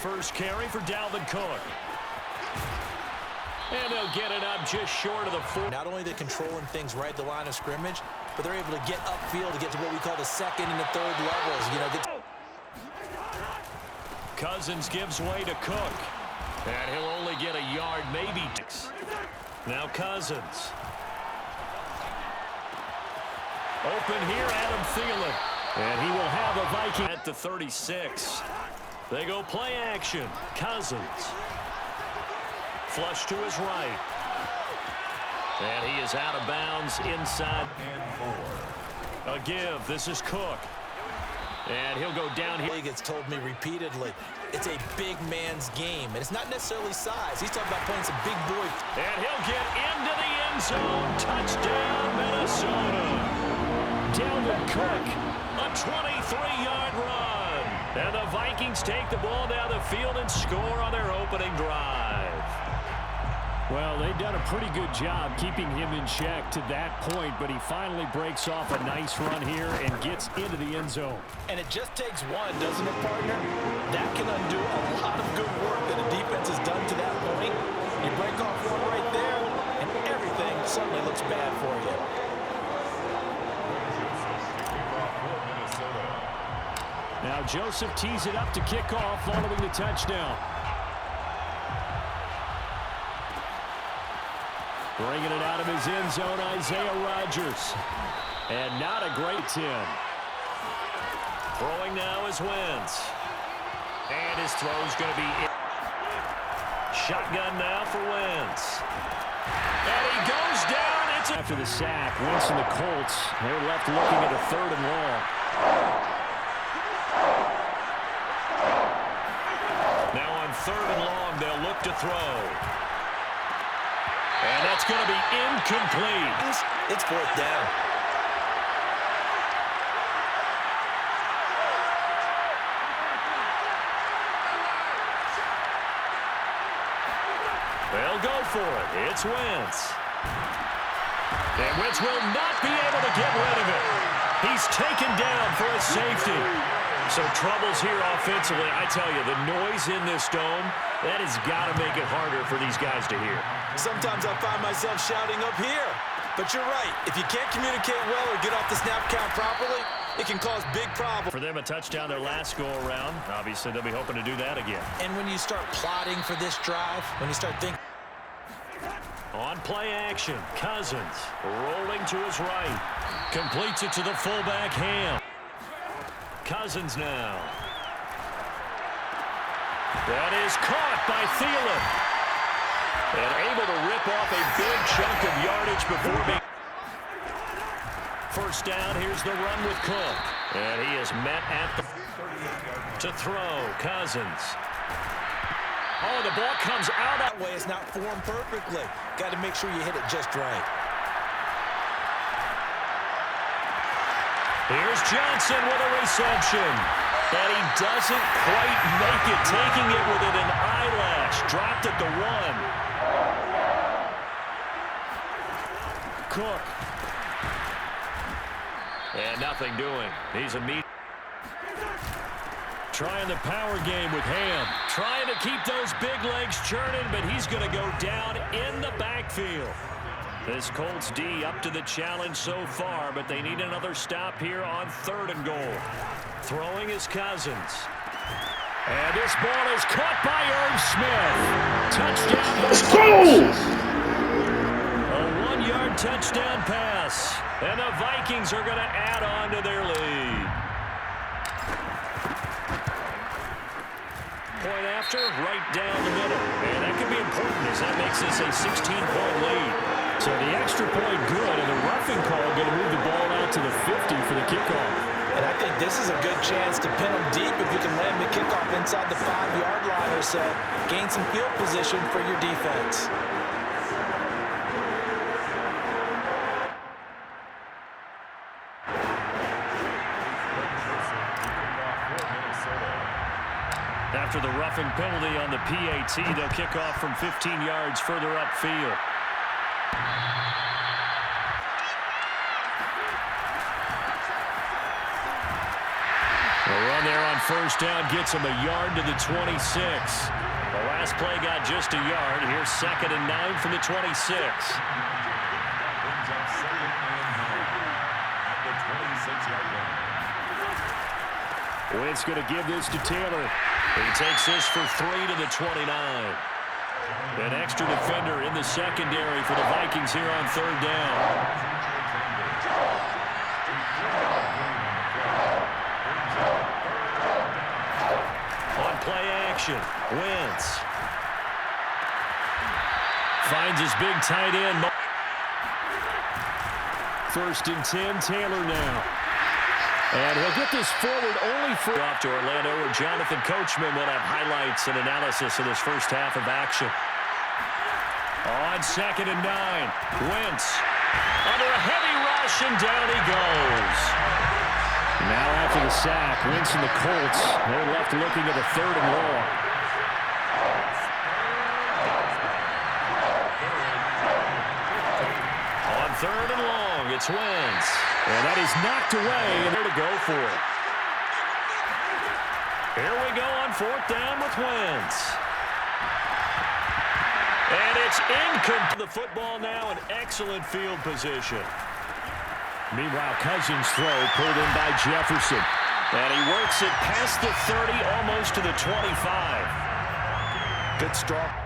first carry for Dalvin Cook. And they'll get it up just short of the 4. Not only they're controlling things right at the line of scrimmage, but they're able to get upfield to get to what we call the second and the third levels. You know, Cousins gives way to Cook. And he'll only get a yard, maybe. Now Cousins. Open here, Adam Thielen. And he will have a Viking at the 36. They go play action. Cousins. Flush to his right. And he is out of bounds inside. A give. This is Cook. And he'll go down here. He gets told me repeatedly, it's a big man's game. And it's not necessarily size. He's talking about playing some big boy. And he'll get into the end zone. Touchdown, Minnesota. Dalvin Cook, a 23-yard run. And the Vikings take the ball down the field and score on their opening drive. Well, they've done a pretty good job keeping him in check to that point, but he finally breaks off a nice run here and gets into the end zone. And it just takes one, doesn't it, partner? That can undo a lot of good work that the defense has done to that point. You break off one right there, and everything suddenly looks bad for you. Now Joseph tees it up to kick off following the touchdown. Bringing it out of his end zone, Isaiah Rodgers. And not a great 10. Throwing now is Wentz. And his throw's going to be in. Shotgun now for Wentz. And he goes down. After the sack, Wentz and the Colts, they're left looking at a 3rd and long. Now on 3rd and long, they'll look to throw. And that's going to be incomplete. It's 4th down. They'll go for it. It's Wentz. And Wentz will not be able to get rid of it. He's taken down for a safety. So troubles here offensively. I tell you, the noise in this dome, that has got to make it harder for these guys to hear. Sometimes I find myself shouting up here. But you're right. If you can't communicate well or get off the snap count properly, it can cause big problems. For them, a touchdown their last go-around. Obviously, they'll be hoping to do that again. And when you start plotting for this drive, when you start thinking. On play action, Cousins rolling to his right. Completes it to the fullback, Ham. Cousins now. That is caught by Thielen. And able to rip off a big chunk of yardage before being. First down, here's the run with Cook. And he is met at the. To throw, Cousins. Oh, the ball comes out. That way it's not formed perfectly. Got to make sure you hit it just right. Here's Johnson with a reception. And he doesn't quite make it, taking it within an eyelash. Dropped at the 1. Cook. And nothing doing. He's immediate. Trying the power game with Ham. Trying to keep those big legs churning, but he's going to go down in the backfield. This Colts D up to the challenge so far, but they need another stop here on 3rd and goal. Throwing is Cousins. And this ball is caught by Irv Smith. Touchdown. Let's go! A 1-yard touchdown pass. And the Vikings are going to add on to their lead. Point after, right down the middle. And that could be important as that makes this a 16-point lead. So the extra point good, and the roughing call going to move the ball out to the 50 for the kickoff. And I think this is a good chance to pin them deep if you can land the kickoff inside the 5-yard line or so. Gain some field position for your defense. After the roughing penalty on the PAT, they'll kick off from 15 yards further upfield. The run there on first down gets him a yard to the 26. The last play got just a yard. Here's 2nd and 9 from the 26. Wentz going to give this to Taylor. He takes this for 3 to the 29. An extra defender in the secondary for the Vikings here on 3rd down. On play action, Wentz finds his big tight end. 1st and 10, Taylor now. And he'll get this forward only for... Off to Orlando, where Jonathan Coachman will have highlights and analysis of this first half of action. On 2nd and 9, Wentz under a heavy rush, and down he goes. Now after the sack, Wentz and the Colts, they're left looking at a 3rd and long. On 3rd and long, it's Wentz. And that is knocked away, and There to go for it. Here we go on 4th down with Wentz. And it's incomplete. The football now in excellent field position. meanwhile, Cousins' throw pulled in by Jefferson. And he works it past the 30, almost to the 25. Good strong.